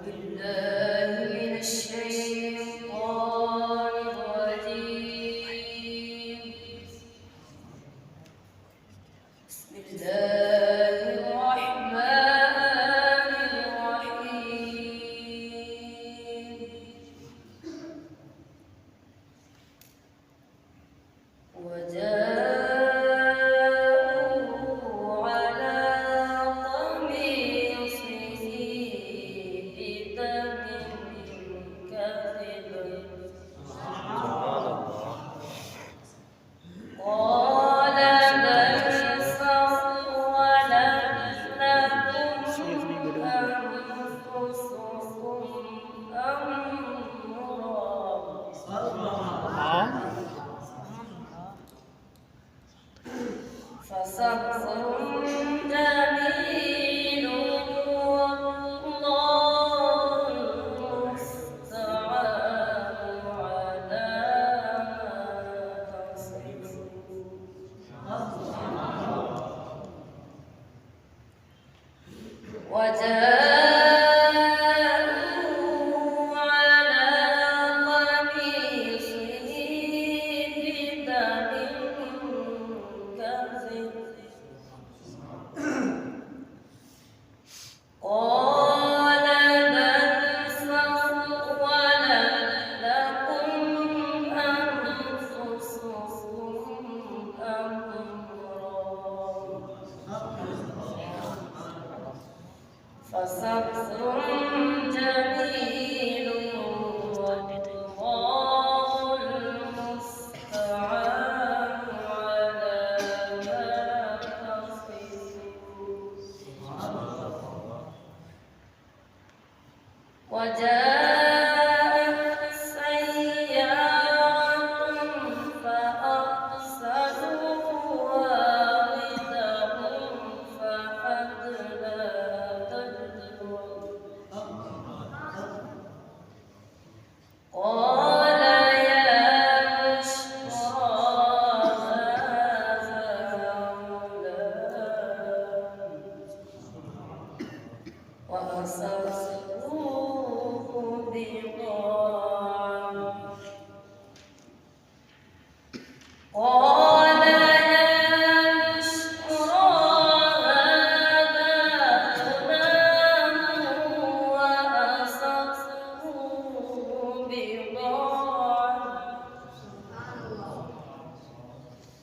بالله من الشيطان الرجيم. بسم الله الرحمن الرحيم. وجاءوا على قميصه بدم كذب قال بل سولت لكم أنفسكم أمرا فصبر جميل والله المستعان على ما تصفون. وجاءوا على قميصه بدم كذب قال بل سولت لكم أنفسكم أمرا فصبر جميل والله المستعان على ما تصفون. وجاءت سيارة فأرسلوا واردهم فأدلى دلوه قال يا بشرى هذا غلام وأسروه بضاعة قال يا بشرى هذا غلام وأسروه بضاعة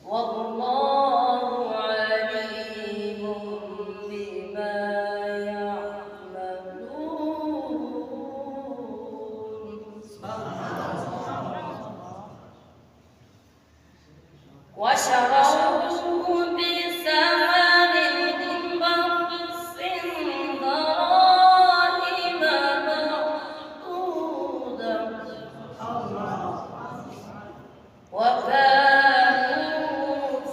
والله عليم بما وشروه بثمن بخس دراهم معدودة وكانوا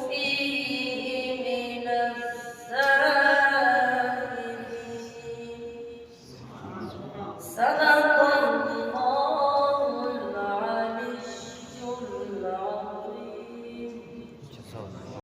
فيه من الزاهدين.